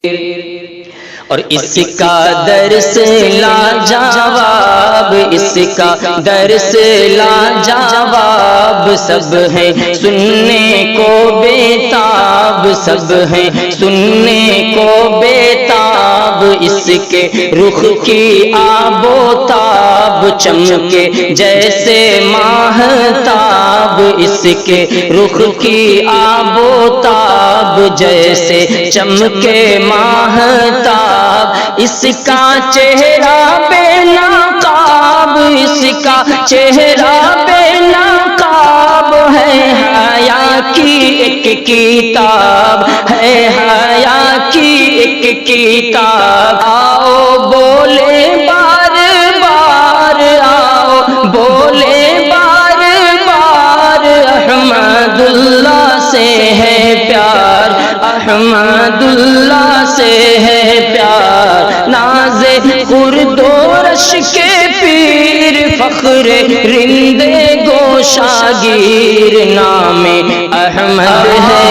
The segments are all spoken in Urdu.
اور اس کا درس لاجواب، اس کا درس لاجواب، سب ہیں سننے کو بےتاب، سب ہیں سننے کو بےتاب، اس کے رخ کی آب و تاب چمکے جیسے ماہتاب، اس کے رخ کی آب و تاب جیسے چمکے ماہتاب، اس کا چہرہ بے نقاب، اس کا چہرہ بے نقاب ہے، حیا کی ایک کتاب ہے، حیا کی ایک کتاب، آؤ بولے بار بار، آؤ بولے بار بار، احمد اللہ سے ہے پیار، احمد اللہ سے ہے پیار، ناز خرد و رش کے پیر، فخر رندے گوشاگیر، نام احمد ہے،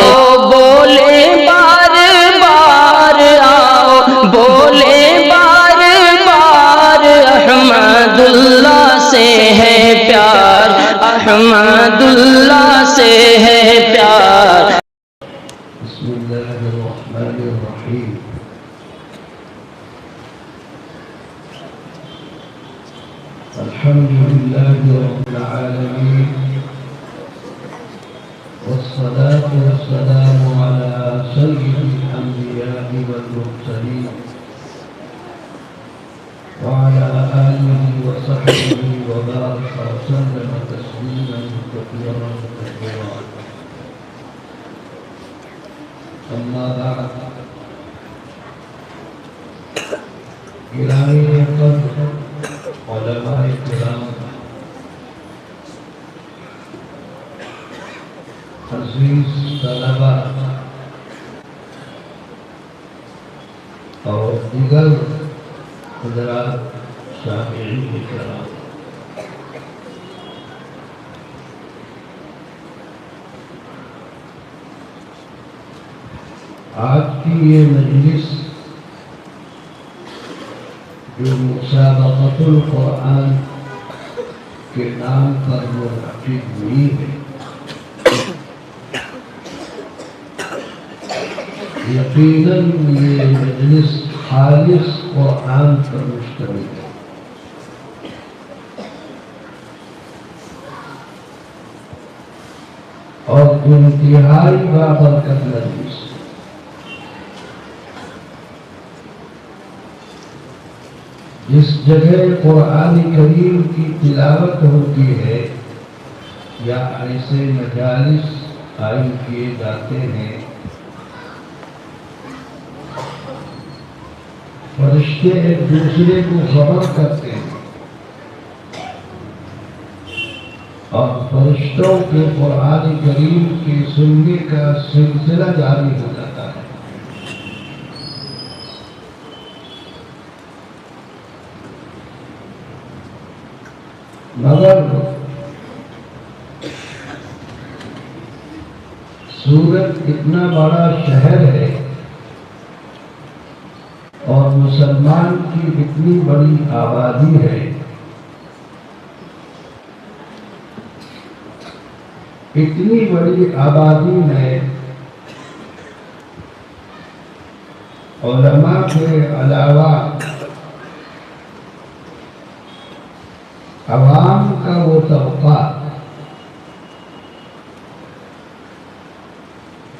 بولے بار بار، آؤ بولے بار بار، احمد اللہ سے ہے پیار، احمد اللہ سے ہے پیار۔ بسم اللہ الرحمن الرحیم۔ الحمد للہ رب العالمین، والصلاة والسلام على سید الانبیاء والمرسلین، وعلى آلہ وصحبہ وبارک وسلم تسلیما کثیرا کثیرا، اما بعد، گرامی قدر علماء کرام، عزیز طلباء اور دیگر حضرات سامعین کرام، آج کی یہ مجلس جو مسابقۃ القرآن کے نام پر منعقد ہوئی ہے، یقیناً یہ مجلس خالص قرآن پر مشتمل ہے، اور انتہائی بابرکت مجلس۔ جس جگہ قرآن کریم کی تلاوت ہوتی ہے یا ایسے مجالس قائم کیے جاتے ہیں، فرشتے ایک دوسرے کو خبر کرتے ہیں اور فرشتوں کے قرآن کریم کے سننے کا سلسلہ جاری ہو جاتا ہے۔ مگر سورت اتنا بڑا شہر ہے اور مسلمان کی اتنی بڑی آبادی ہے، اتنی بڑی آبادی میں علماء کے علاوہ عوام کا وہ طبقہ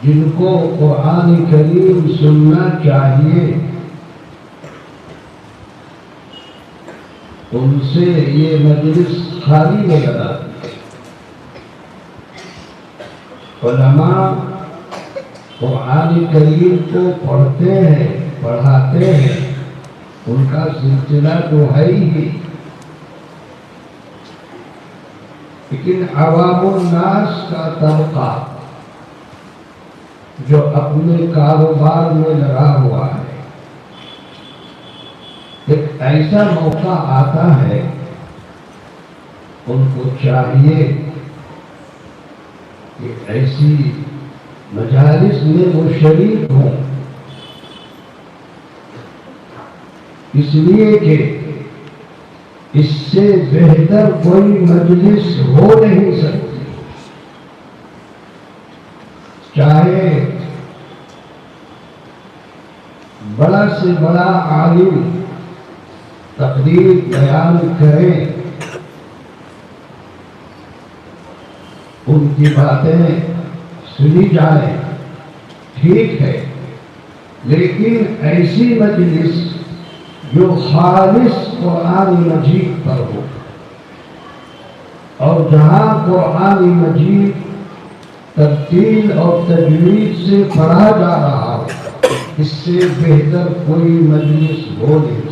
جن کو قرآن کریم سننا چاہیے، ان سے یہ مجلس خالی نظر آتی ہے۔ علماء قرآن کریم کو پڑھتے ہیں، پڑھاتے ہیں، ان کا سلسلہ تو ہے ہی، لیکن عوام الناس کا طبقہ جو اپنے کاروبار میں لگا ہوا ہے، ایک ایسا موقع آتا ہے، ان کو چاہیے کہ ایسی مجالس میں وہ شریک ہوں اس لیے کہ اس سے بہتر کوئی مجلس ہو نہیں سکتی، چاہے بڑا سے بڑا عالم تقریر بیان کرے، ان کی باتیں سنی جائیں، ٹھیک ہے، لیکن ایسی مجلس جو خالص قرآن مجید پر ہو، اور جہاں قرآن مجید ترتیل اور تجوید سے پڑھا جا رہا ہو، اس سے بہتر کوئی مجلس ہو نہیں سکتی۔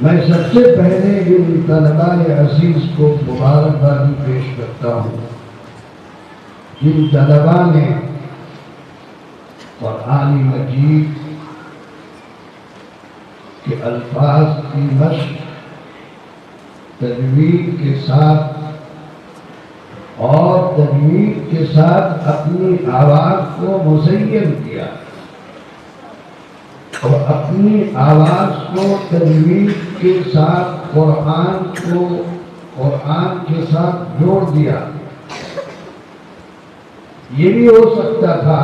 میں سب سے پہلے ان طلباء عزیز کو مبارکبادی پیش کرتا ہوں جن طلباء نے قرآن مجید کے الفاظ کی مشق تجوید کے ساتھ اور تجوید کے ساتھ اپنی آواز کو مزین کیا اور اپنی آواز کو تجوید کے ساتھ قرآن کے ساتھ جوڑ دیا۔ یہ بھی ہو سکتا تھا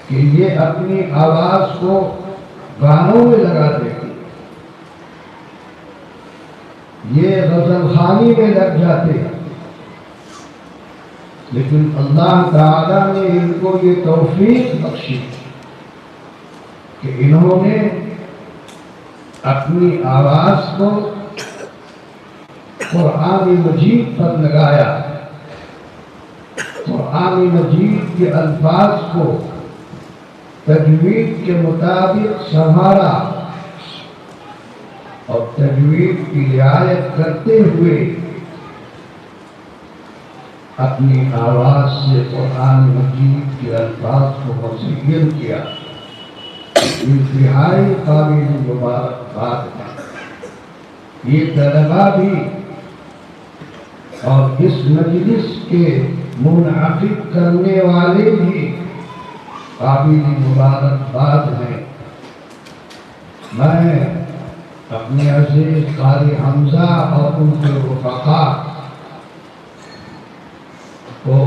کہ یہ اپنی آواز کو گانوں میں لگا دیتے، یہ غزل خوانی میں لگ جاتے، لیکن اللہ تعالیٰ نے ان کو یہ توفیق بخشی کہ انہوں نے اپنی آواز کو قرآن مجید پر لگایا، قرآن مجید کے الفاظ کو تجوید کے مطابق سنبھالا اور تجوید کی رعایت کرتے ہوئے اپنی آواز سے قرآن مجید کے الفاظ کو مزین کیا۔ انتہائی قابل مبارکباد ہے۔ یہ طلباء بھی اور اس مجلس کے منعقد کرنے والے بھی قابل مبارکباد ہیں۔ میں اپنے عزیز قاری حمزہ اور ان کے رفقاء کو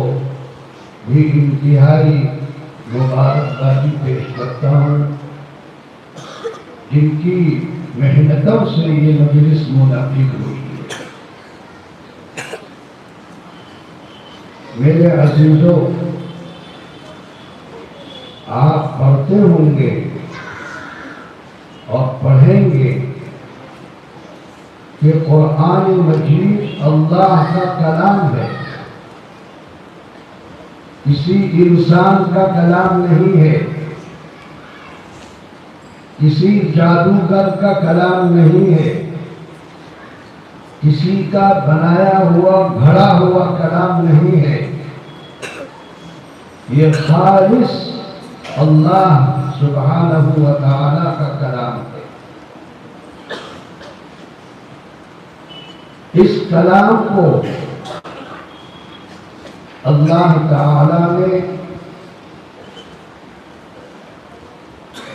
بھی انتہائی مبارکبادی پیش کرتا ہوں جن کی محنتوں سے یہ مجلس منعقد ہوئی ہے۔ میرے عزیزوں، آپ پڑھتے ہوں گے اور پڑھیں گے کہ قرآن مجید اللہ کا کلام ہے، کسی انسان کا کلام نہیں ہے، کسی جادوگر کا کلام نہیں ہے، کسی کا بنایا ہوا گھڑا ہوا کلام نہیں ہے، یہ خالص اللہ سبحانہ و تعالی کا کلام ہے۔ اس کلام کو اللہ تعالی نے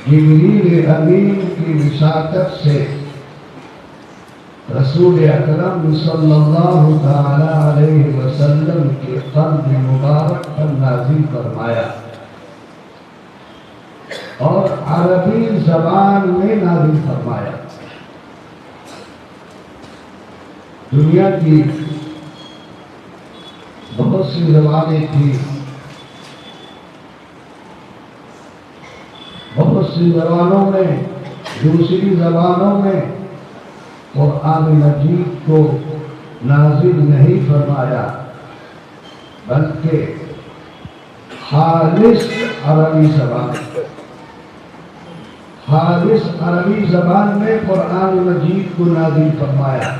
جبریل امین کی وساطت سے رسول اکرم صلی اللہ تعالی علیہ وسلم کے قلب مبارک پر نازل فرمایا اور عربی زبان میں نازل فرمایا۔ دنیا کی بہت سی زبانیں تھیں، بہت سی زبانوں میں، دوسری زبانوں میں قرآن مجید کو نازل نہیں فرمایا، بلکہ خالص عربی زبان میں قرآن مجید کو نازل فرمایا۔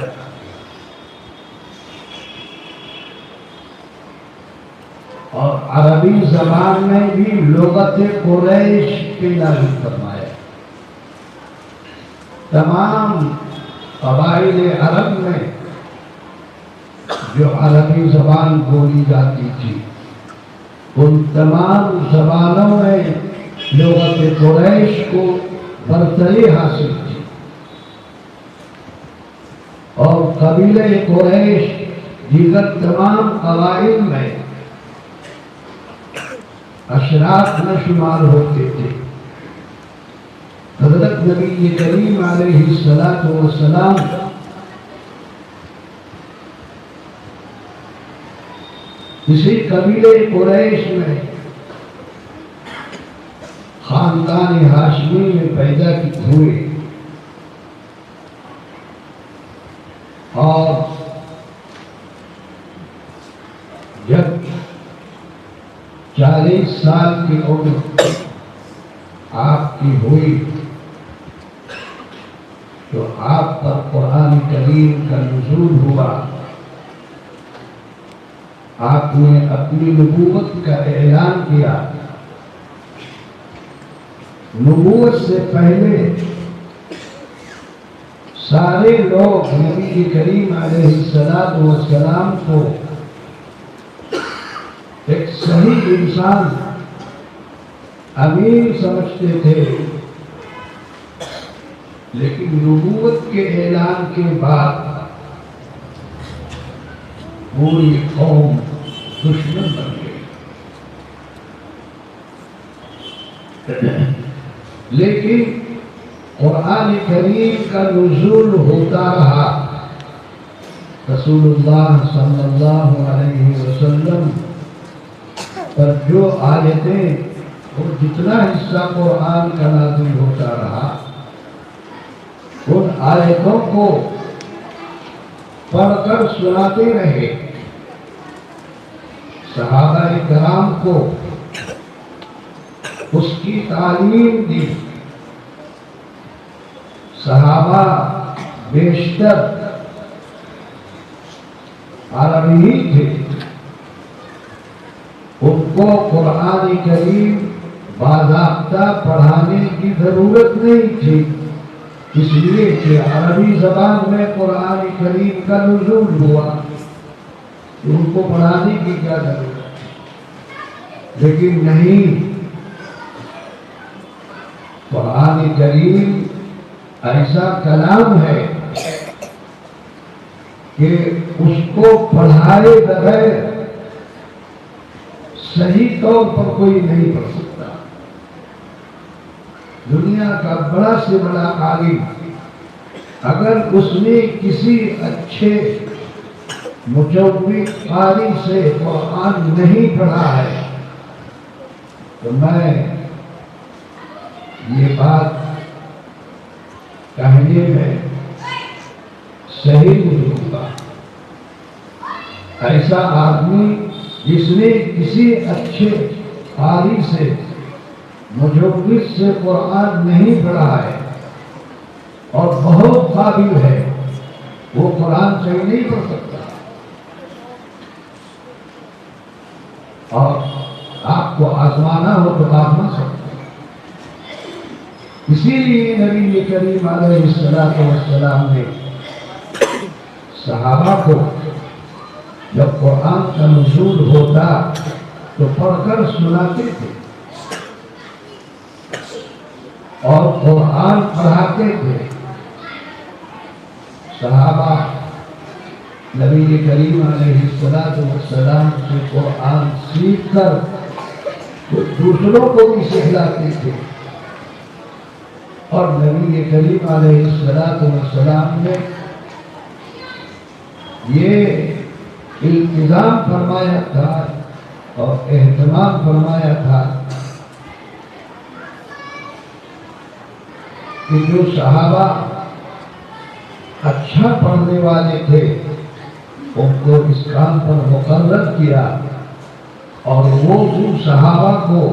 اور عربی زبان میں بھی لغت قریش کے نازل فرمایا۔ تمام قبائل عرب میں جو عربی زبان بولی جاتی تھی، ان تمام زبانوں میں لغت قریش کو برتری حاصل تھی اور قبیلہ قریش دیگر تمام قبائل میں اشراف میں شمار ہوتے تھے۔ حضرت نبی کریم علیہ السلام اسی قبیلے قریش میں خاندان ہاشمی میں پیدا ہوئے اور جب 40 سال کی عمر آپ کی ہوئی تو آپ پر قرآن کریم کا نزول ہوا۔ آپ نے اپنی نبوت کا اعلان کیا۔ نبوت سے پہلے سارے لوگ نبی کریم علیہ السلام کو ایک صحیح انسان، امین سمجھتے تھے، لیکن نبوت کے اعلان کے بعد پوری قوم دشمن بن گئی۔ لیکن قرآن کریم کا نزول ہوتا رہا۔ رسول اللہ صلی اللہ علیہ وسلم پر جو آیتیں اور جتنا حصہ قرآن کا نازل ہوتا رہا، ان آیتوں کو پڑھ کر سناتے رہے۔ صحابہ کرام کو اس کی تعلیم دی۔ صحابہ بیشتر عربی ہی تھے، ان کو قرآن کریم باضابطہ پڑھانے کی ضرورت نہیں تھی، اس لیے کہ عربی زبان میں قرآن کریم کا نزول ہوا، ان کو پڑھانے کی کیا ضرورت ہے؟ لیکن نہیں، قرآن کریم ایسا کلام ہے کہ اس کو پڑھائے بغیر صحیح طور پر کوئی نہیں پڑھ سکتا۔ دنیا کا بڑا سے بڑا عالم اگر اس نے کسی اچھے مجوید قاری سے قرآن نہیں پڑھا ہے تو میں یہ بات کہنے میں صحیح نہیں ہوگا۔ ایسا آدمی جس نے کسی اچھے قاری سے مجوید سے قرآن نہیں پڑھا ہے اور بہت قابل ہے، وہ قرآن صحیح نہیں پڑھ سکتا۔ اور آپ کو آزمانا ہو تو آزما سکتے۔ اسی لیے نبی کریم علیہ السلام نے صحابہ کو جب قرآن کا نزول ہوتا تو پڑھ کر سناتے تھے اور قرآن پڑھاتے تھے۔ صحابہ نبی کریم علیہ السلام سے قرآن سیکھ کر دوسروں کو بھی سکھلاتے تھے، اور نبی کریم علیہ السلام نے یہ التزام فرمایا تھا اور اہتمام فرمایا تھا کہ جو صحابہ اچھا پڑھنے والے تھے ان کو اس کام پر مقرر کیا، اور وہ صحابہ کو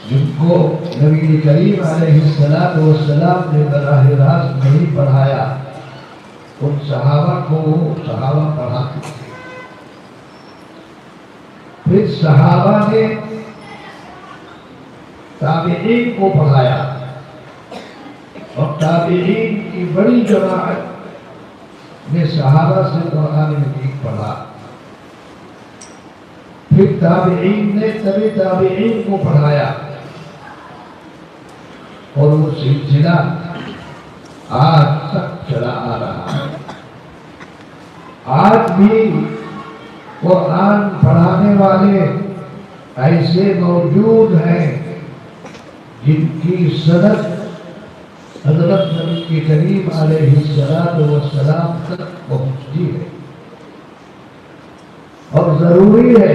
جن کو نبی کریم علیہ السلام نے براہ راست نہیں پڑھایا، ان صحابہ کو صحابہ پڑھاتے تھے۔ پھر صحابہ نے تابعین کو پڑھایا، اور تابعین کی بڑی جماعت نے صحابہ سے قرآن مجید پڑھا۔ پھر تابعین نے تابعین کو پڑھایا، اور وہ سلسلہ آج تک چلا آ رہا ہے۔ آج بھی قرآن پڑھانے والے ایسے موجود ہیں جن کی سند حضرت نبی کریم علیہ السلام تک پہنچتی ہے، اور ضروری ہے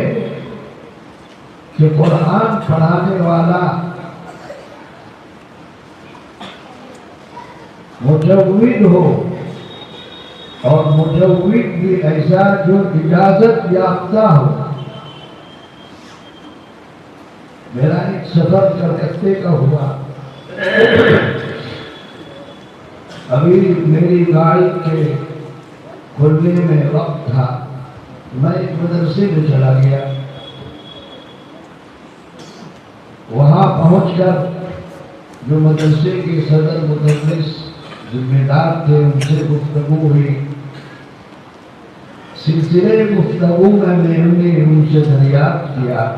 کہ قرآن پڑھانے والا مجود ہو، اور مجود بھی ایسا جو اجازت یافتہ ہو۔ میرا ایک سفر کلکتے کا ہوا، ابھی میری گاڑی کے کھلنے میں وقت تھا، میں ایک مدرسے میں چلا گیا۔ وہاں پہنچ کر جو مدرسے کے صدر مدرس ذمہ دار تھے ان سے گفتگو ہوئی۔ سلسلے گفتگو میں نے ان سے دریافت کیا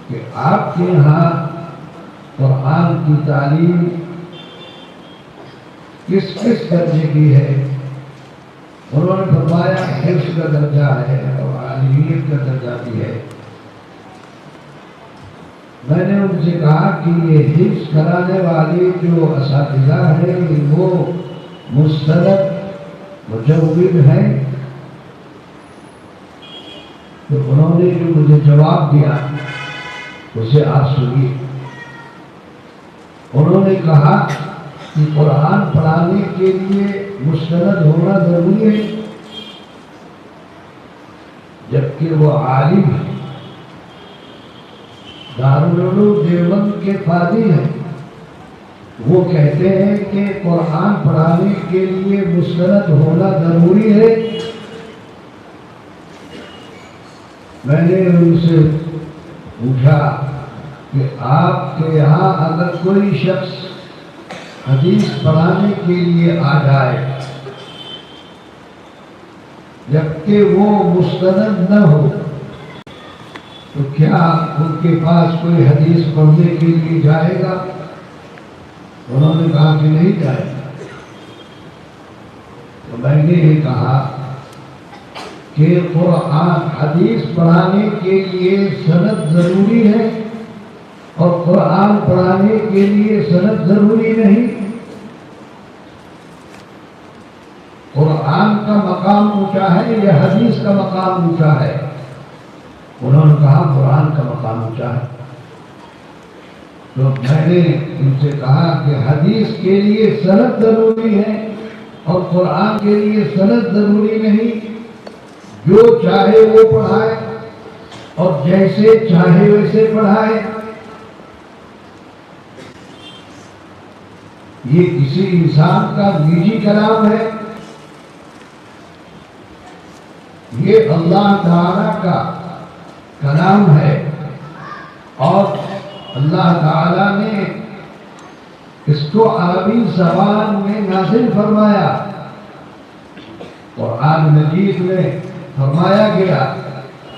کہ آپ کے یہاں قرآن کی تعلیم کس کس درجے کی ہے؟ انہوں نے فرمایا حفظ کا درجہ ہے اور عالمیت کا درجہ بھی ہے۔ میں نے ان سے کہا کہ یہ حفظ کرانے والے جو اساتذہ ہیں وہ مستند مجود ہیں؟ تو انہوں نے جو مجھے جواب دیا اسے آپ سنیے۔ انہوں نے کہا کہ قرآن پڑھانے کے لیے مستند ہونا ضروری ہے، جبکہ وہ عالم ہے، دارالعلوم دیوبند کے قاضی ہیں، وہ کہتے ہیں کہ قرآن پڑھانے کے لیے مستند ہونا ضروری ہے۔ میں نے ان سے پوچھا کہ آپ کے یہاں اگر کوئی شخص حدیث پڑھانے کے لیے آ جائے جبکہ وہ مستند نہ ہو تو کیا ان کے پاس کوئی حدیث پڑھنے کے لیے جائے گا؟ انہوں نے کہا کہ نہیں جائے گا۔ تو میں نے یہ کہا کہ قرآن حدیث پڑھانے کے لیے سند ضروری ہے اور قرآن پڑھانے کے لیے سند ضروری نہیں۔ قرآن کا مقام اونچا ہے یا حدیث کا مقام اونچا ہے؟ انہوں نے کہا قرآن کا مقام اونچا ہے۔ تو میں نے ان سے کہا کہ حدیث کے لیے سند ضروری ہے اور قرآن کے لیے سند ضروری نہیں، جو چاہے وہ پڑھائے اور جیسے چاہے ویسے پڑھائے۔ یہ کسی انسان کا نجی کلام ہے، یہ اللہ تعالی کا کلام ہے، اور اللہ تعالی نے اس کو عربی زبان میں نازل فرمایا۔ قرآن مجید میں فرمایا گیا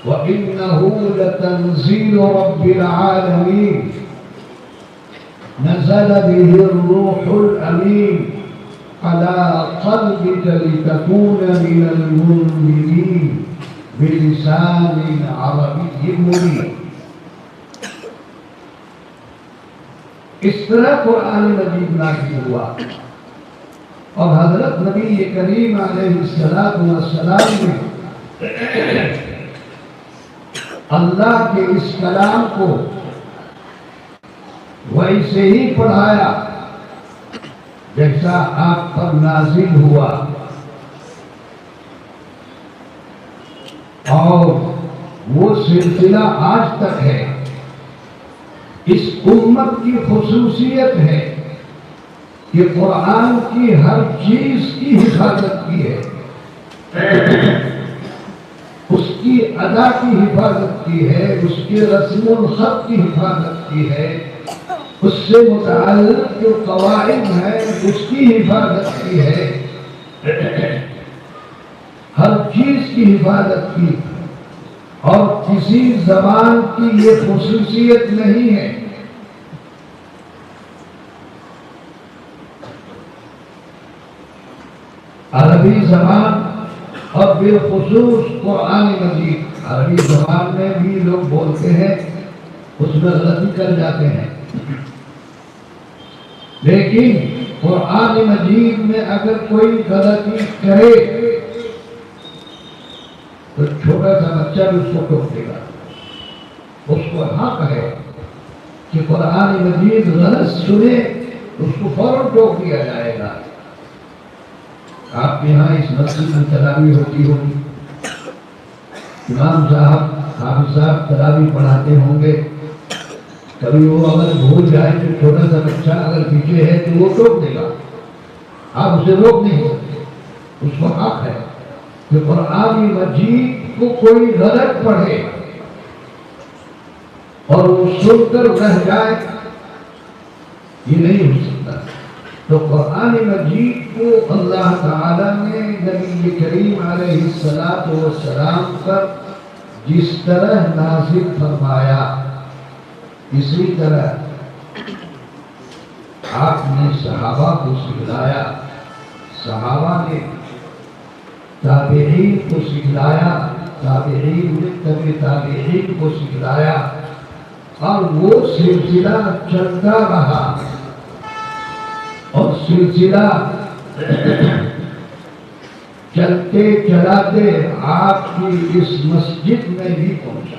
وَإِنَّهُ لَتَنزِيلُ رَبِّ الْعَالَمِينَ نزل به الروح الأمين على قلبك لتكون من المنذرين بلسان عربي مبين۔ اس طرح قرآن مجید نازل ہوا، اور حضرت نبی کریم علیہ السلام نے اللہ کے اس کلام کو ویسے ہی پڑھایا جیسا آپ پر نازل ہوا، اور وہ سلسلہ آج تک ہے۔ اس امت کی خصوصیت ہے کہ قرآن کی ہر چیز کی حفاظت کی ہے، اس کی ادا کی حفاظت کی ہے، اس کے رسم الخط کی حفاظت کی ہے، اس سے متعلق جو قواعد ہیں اس کی حفاظت کی ہے، ہر چیز کی حفاظت کی، اور کسی زبان کی یہ خصوصیت نہیں ہے عربی زبان اور بالخصوص قرآن مجید، عربی زبان میں بھی لوگ بولتے ہیں، اس میں غلطی کر جاتے ہیں، لیکن قرآن مجید میں اگر کوئی غلطی کرے تو چھوٹا سا بچہ بھی اس کو ٹوک دے گا۔ اس کو حق ہے کہ قرآن مجید غلط سنے، اس کو فوراً ٹوک دیا جائے گا۔ آپ کے یہاں اس مسجد میں تراویح ہوتی ہوگی، امام صاحب حافظ صاحب تراویح پڑھاتے ہوں گے، کبھی وہ اگر بھول جائے تو چھوٹا سا بچہ اگر پیچھے ہے تو وہ ٹوک دے گا، آپ اسے روک نہیں سکتے۔ اس کو حق ہے کہ قرآن مجید کو کوئی غلط پڑھے اور وہ سن کر رہ جائے، یہ نہیں ہو سکتا۔ تو قرآن مجید کو اللہ تعالیٰ نے نبی کریم علیہ السلام پر جس طرح نازل فرمایا، اسی طرح آپ نے صحابہ کو سکھلایا، صحابہ نے تابعین کو سکھلایا، تابعین نے تبع تابعین کو سکھلایا، اور وہ سلسلہ چلتا رہا، اور سلسلہ چلتے چلاتے آپ کی اس مسجد میں بھی پہنچا۔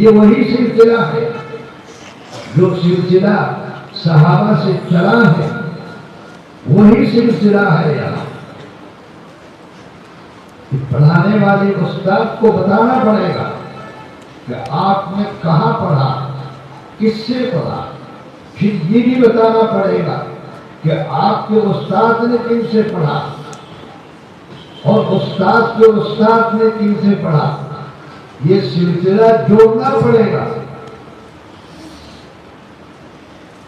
یہ وہی سلسلہ ہے جو سلسلہ صحابہ سے چلا ہے، وہی سلسلہ ہے یہاں۔ پڑھانے والے استاد کو بتانا پڑے گا کہ آپ نے کہاں پڑھا، کس سے پڑھا، پھر یہ بھی بتانا پڑے گا کہ آپ کے استاد نے کن سے پڑھا اور استاد کے استاد نے کن سے پڑھا۔ یہ سلسلہ جوڑنا پڑے گا،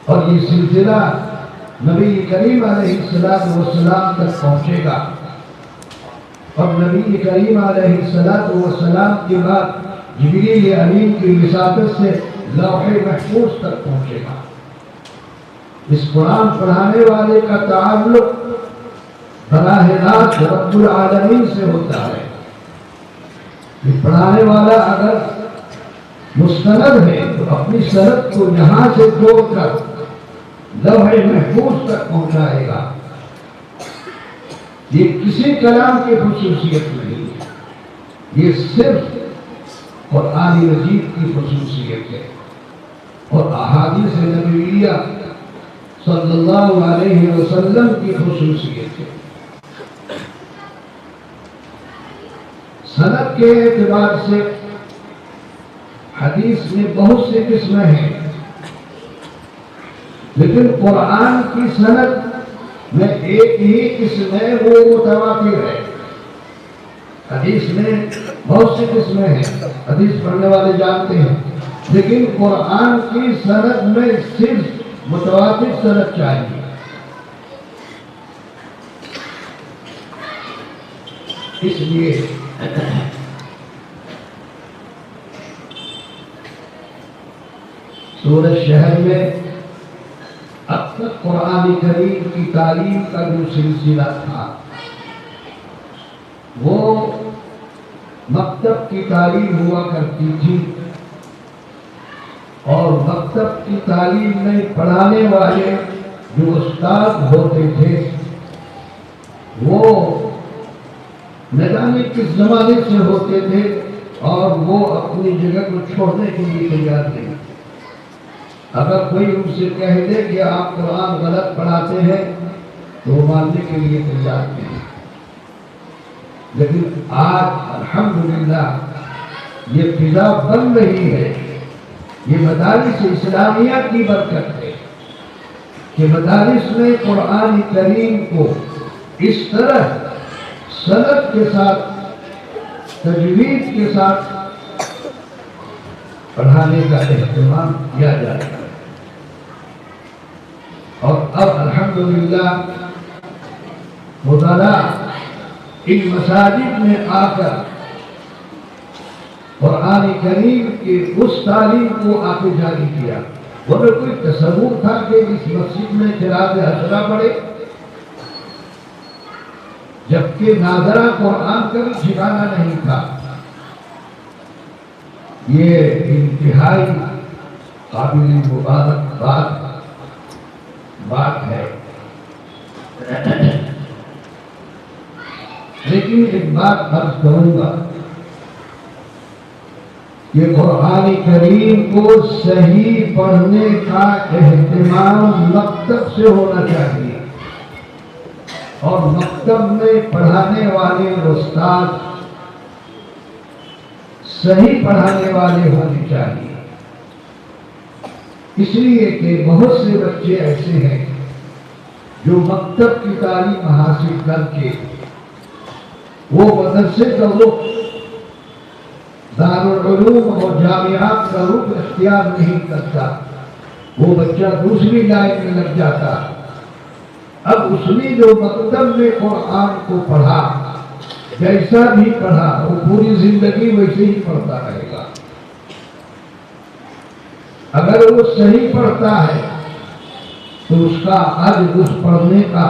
اور یہ سلسلہ نبی کریم علیہ السلام تک پہنچے گا، اور نبی کریم علیہ السلام کے بعد جبریل امین کی وساطت سے لوح محفوظ تک پہنچے گا۔ اس قرآن پڑھانے والے کا تعلق براہ راست رب العالمین سے ہوتا ہے۔ یہ پڑھانے والا اگر مستند ہے تو اپنی سند کو یہاں سے جوڑ کر لوح محفوظ تک پہنچائے گا۔ یہ کسی کلام کی خصوصیت نہیں ہے، یہ صرف قرآن مجید کی خصوصیت ہے اور احادیث نبویہ صلی اللہ علیہ وسلم کی خصوصیت ہے۔ سند کے اعتبار سے حدیث میں بہت سی قسمیں ہیں، لیکن قرآن کی سند میں ایک ہی قسم ہے، وہ متواتر ہے۔ حدیث میں بہت سی قسمیں ہیں، حدیث پڑھنے والے جانتے ہیں، لیکن قرآن کی سند میں صرف متواتر سند چاہیے۔ اس لیے سورہ شہر میں اب تک قرآن کریم کی تعلیم کا جو سلسلہ تھا وہ مکتب کی تعلیم ہوا کرتی تھی، اور مکتب کی تعلیم میں پڑھانے والے جو استاد ہوتے تھے وہ نہ جانے کس زمانے سے ہوتے تھے، اور وہ اپنی جگہ کو چھوڑنے کے لیے تیار نہیں۔ اگر کوئی ان سے کہہ دے کہ آپ قرآن غلط پڑھاتے ہیں تو وہ ماننے کے لیے تیار نہیں۔ لیکن آج الحمدللہ یہ فضا بن رہی ہے، یہ مدارس اسلامیہ کی برکت ہے کہ مدارس میں قرآن کریم کو اس طرح سند کے ساتھ، تجوید کے ساتھ پڑھانے کا اہتمام کیا جاتا ہے۔ اور اب الحمدللہ خدا ان مساجد میں آ کر قرآن کریم کی اس تعلیم کو آگے جاری کیا۔ وہ کوئی تصور تھا کہ اس مسجد میں قرأت حسنہ پڑھے؟ جبکہ ناظرہ قرآن کا بھی ٹھکانا نہیں تھا۔ یہ انتہائی قابل مبارک بات ہے۔ لیکن ایک بات عرض کروں گا کہ قرآن کریم کو صحیح پڑھنے کا اہتمام مکتب سے ہونا چاہیے، اور مکتب میں پڑھانے والے استاد صحیح پڑھانے والے ہونے چاہیے۔ اس لیے کہ بہت سے بچے ایسے ہیں جو مکتب کی تعلیم حاصل کر کے وہ مدرسے کا رخ، دارالعلوم اور جامعات کا رخ اختیار نہیں کرتا، وہ بچہ دوسری لائن میں لگ جاتا۔ اب اس نے جو مکتب میں قرآن کو پڑھا، جیسا بھی پڑھا، وہ پوری زندگی ویسے ہی پڑھتا رہے گا۔ اگر وہ صحیح پڑھتا ہے تو اس کا اجر اس پڑھنے کا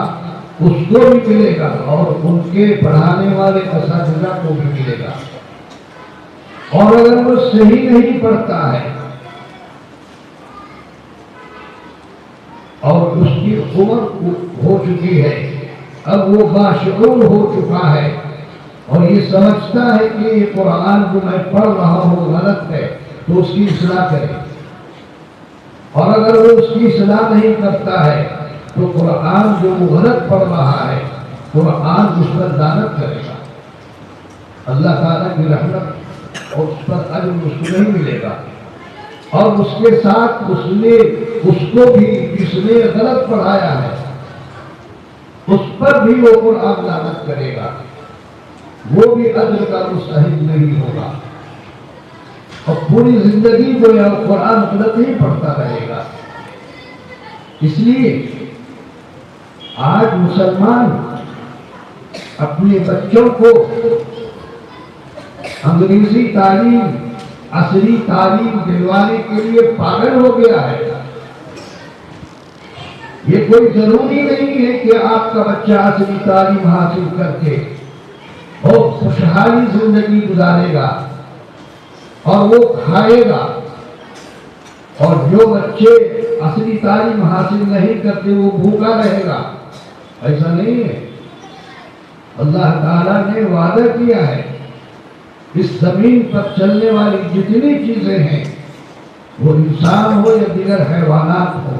اس کو بھی ملے گا اور ان کے پڑھانے والے اساتذہ کو بھی ملے گا۔ اور اگر وہ صحیح نہیں پڑھتا ہے اور اس کی عمر ہو چکی ہے، اب وہ باشعور ہو چکا ہے اور یہ سمجھتا ہے کہ یہ قرآن جو میں پڑھ رہا ہوں غلط ہے، تو اس کی اصلاح کرے۔ اور اگر وہ اس کی اصلاح نہیں کرتا ہے تو قرآن جو وہ غلط پڑھ رہا ہے، قرآن اس پر لعنت کرے گا۔ اللہ تعالیٰ کی رحمت اور اس پر اجر اس کو نہیں ملے گا، اور اس کے ساتھ اس کو بھی جس نے غلط پڑھایا ہے اس پر بھی وہ قرآن لعنت کرے گا، وہ بھی اجر کا مستحق نہیں ہوگا، اور پوری زندگی جو ہے وہ قرآن غلط ہی پڑھتا رہے گا۔ اس لیے آج مسلمان اپنے بچوں کو انگریزی تعلیم، عصری تعلیم دلوانے کے لیے پاگل ہو گیا ہے۔ یہ کوئی ضروری نہیں ہے کہ آپ کا بچہ عصری تعلیم حاصل کر کے بہت خوشحالی زندگی گزارے گا اور وہ کھائے گا، اور جو بچے عصری تعلیم حاصل نہیں کرتے وہ بھوکا رہے گا۔ ایسا نہیں ہے۔ اللہ تعالیٰ نے وعدہ کیا ہے اس زمین پر چلنے والی جتنی چیزیں ہیں، وہ انسان ہو یا دیگر حیوانات ہو،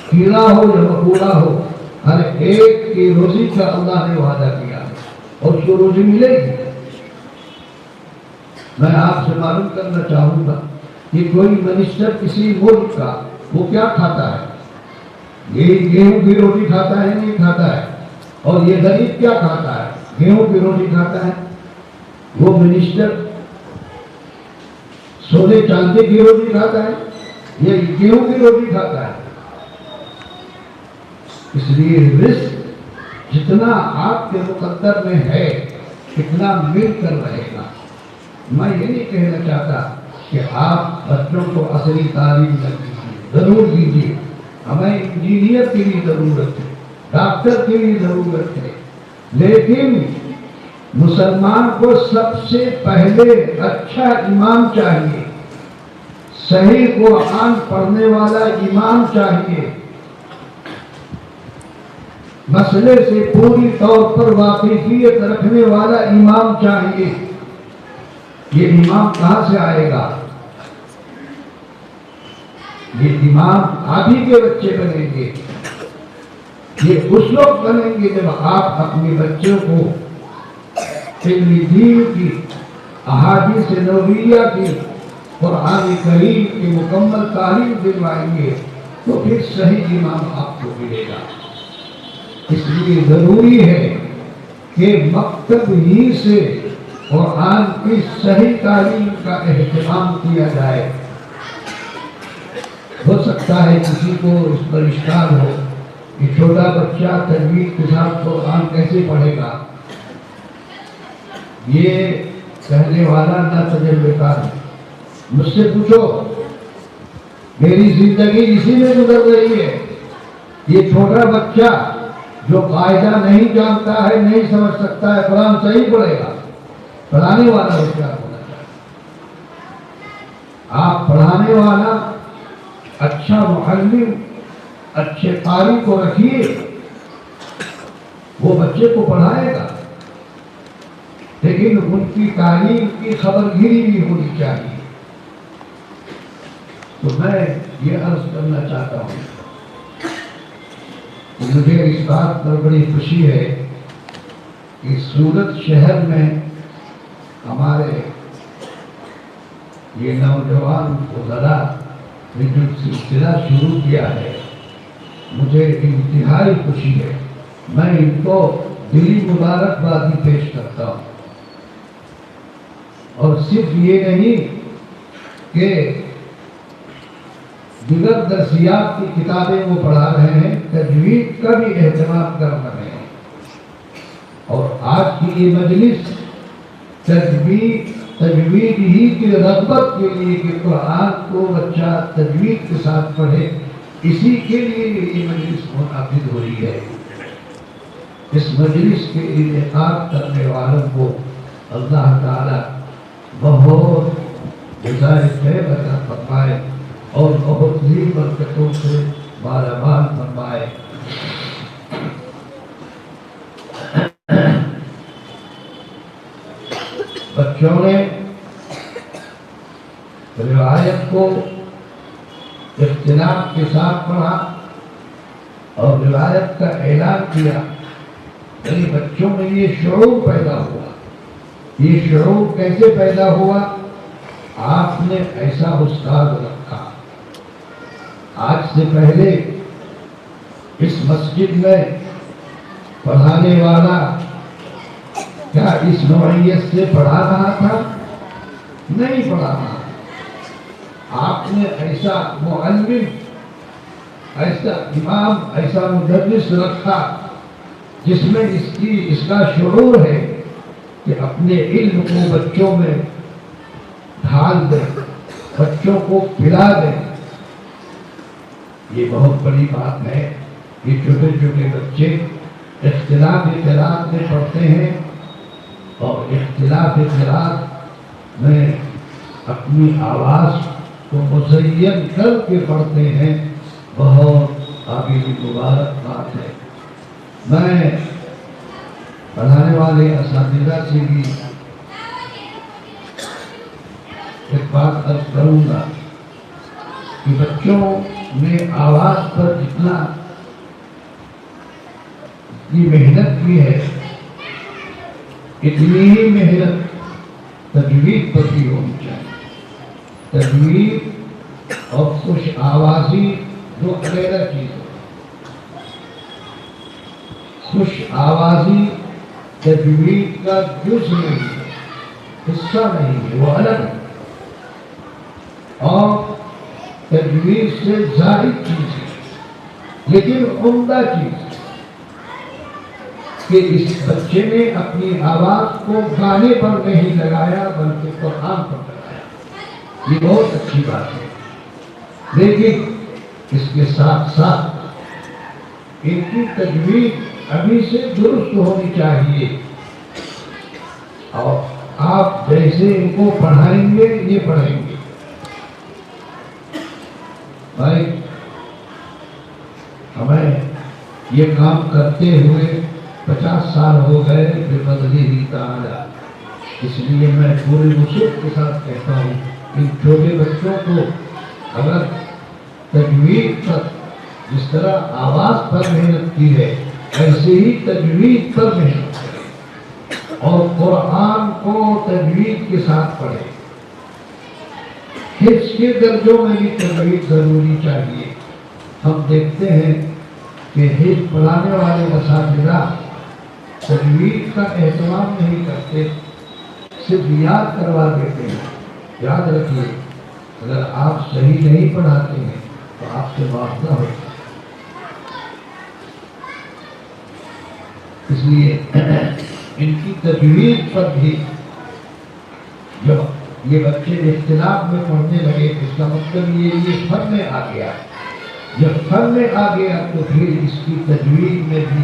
کیڑا ہو یا مکوڑا ہو، ہر ایک کی روزی کا اللہ نے وعدہ کیا ہے اور اس کو روزی ملے گی۔ میں آپ سے معلوم کرنا چاہوں گا کہ کوئی منسٹر کسی ملک کا وہ کیا کھاتا ہے؟ یہ گیہوں کی روٹی کھاتا ہے نہیں کھاتا ہے؟ اور یہ غریب کیا کھاتا ہے؟ گیہوں کی روٹی کھاتا ہے۔ وہ منسٹر سونے چاندی کی روٹی کھاتا ہے، یہ گیہوں کی روٹی کھاتا ہے۔ اس لیے رزق جتنا آپ کے مقدر میں ہے اتنا مل کر رہے گا۔ میں یہ نہیں کہنا چاہتا کہ آپ بچوں کو عصری تعلیم ضرور دیجیے، ہمیں انجینئر کی بھی ضرورت ہے، ڈاکٹر کی بھی ضرورت ہے، لیکن مسلمان کو سب سے پہلے اچھا امام چاہیے، صحیح قرآن پڑھنے والا امام چاہیے، مسئلے سے پوری طور پر واقفیت رکھنے والا امام چاہیے۔ یہ امام کہاں سے آئے گا؟ یہ امام آپ ہی کے بچے بنیں گے۔ یہ اس وقت بنیں گے جب آپ اپنے بچوں کو علم دین کی، احادیث نبویہ کی، قرآن کریم کی مکمل تعلیم دلوائیں گے، تو پھر صحیح امام آپ کو ملے گا۔ اس لیے ضروری ہے کہ مکتب ہی سے قرآن کی صحیح تعلیم کا اہتمام کیا جائے۔ ہو سکتا ہے کسی کو اس پر اشکال ہو کہ چھوٹا بچہ تجوید کے ساتھ قرآن کیسے پڑھے گا؟ یہ کہنے والا نہ تجربے کار ہے۔ مجھ سے پوچھو، میری زندگی اسی میں گزر رہی ہے۔ یہ چھوٹا بچہ جو قاعدہ نہیں جانتا ہے, نہیں سمجھ سکتا ہے, قرآن صحیح پڑھے گا, پڑھانے والا ہوشیار ہونا چاہیے. آپ پڑھانے والا اچھا معلم, اچھے قاری کو رکھیے, وہ بچے کو پڑھائے گا, لیکن ان کی تعلیم کی خبر گیری بھی ہونی چاہیے. تو میں یہ عرض کرنا چاہتا ہوں کہ مجھے اس بات پر بڑی خوشی ہے کہ سورت شہر میں ہمارے یہ نوجوان وزراء نے جو سلسلہ شروع کیا ہے, مجھے انتہائی خوشی ہے. میں ان کو دلی مبارکبادی پیش کرتا ہوں. اور صرف یہ نہیں کہ دیگر درسیات کی کتابیں وہ پڑھا رہے ہیں, تجوید کا بھی اہتمام کر رہے ہیں. اور آج کی یہ مجلس تجوید ہی کی رغبت کے لیے کہ قرآن کو بچہ تجوید کے ساتھ پڑھے, اسی کے لیے یہ مجلس منعقد ہو رہی ہے. اس مجلس کے انعقاد کرنے والوں کو اللہ تعالی بہت جزائے خیر عطا فرمائے اور بہت ہی برکتوں سے مالامال فرمائے. بچوں نے روایت کو اختلاف کے ساتھ پڑھا اور روایت کا اعلان کیا, یعنی بچوں میں یہ شعور پیدا ہوا. یہ شعور کیسے پیدا ہوا؟ آپ نے ایسا استاد رکھا. آج سے پہلے اس مسجد میں پڑھانے والا کیا اس نوعیت سے پڑھا رہا تھا؟ نہیں پڑھا رہا. آپ نے ایسا معلم, ایسا امام, ایسا مدرس رکھا جس میں اس کا شعور ہے کہ اپنے علم کو بچوں میں ڈھال دیں, بچوں کو پلا دیں. یہ بہت بڑی بات ہے. یہ چھوٹے چھوٹے بچے اختلاف قراءت میں پڑھتے ہیں اور اختلاف قراءت میں اپنی آواز کو مزین کر کے پڑھتے ہیں. بہت قابل مبارک بات ہے. میں پڑھانے والے اساتذہ سے بھی ایک بات عرض کروں گا کہ بچوں نے آواز پر جتنا محنت کی ہے, اتنی ہی محنت تجوید پر بھی ہونی چاہیے. تجوید اور خوش آوازی دو علیحدہ چیز ہے. خوش آوازی تجوید کا جز نہیں ہے, حصہ نہیں ہے, وہ الگ ہے. اور تجوید سے زائد چیز ہے, لیکن عمدہ چیز ہے کہ اس بچے نے اپنی آواز کو گانے پر نہیں لگایا بلکہ قرآن پر لگایا. یہ بہت اچھی بات ہے. لیکن اس کے ساتھ ساتھ ان کی تجوید ابھی سے درست ہونی چاہیے. اور آپ جیسے ان کو پڑھائیں گے یہ پڑھیں گے. بھائی, ہمیں یہ کام کرتے ہوئے 50 سال ہو گئے بفضلہ تعالی. اس لیے میں پورے وسعت کے ساتھ کہتا ہوں ان چھوٹے بچوں کو اگر تجوید پر جس طرح آواز پر محنت کی ہے ایسے ہی تجوید پر محنت کریں اور قرآن کو تجوید کے ساتھ پڑھیں. حفظ کے درجوں میں بھی تجوید ضروری چاہیے. ہم دیکھتے ہیں کہ حفظ پڑھانے والے اساتذہ تجوید کا اہتمام نہیں کرتے, صرف یاد کروا دیتے ہیں. یاد رکھیے, اگر آپ صحیح نہیں پڑھاتے ہیں تو آپ سے معاوضہ ہوتا ہے. اس لیے ان کی تجوید پر بھی جب یہ بچے اختلاف میں پڑھنے لگے اس کا مطلب یہ فن میں آ گیا. جب فن میں آ گیا تو پھر اس کی تجوید میں بھی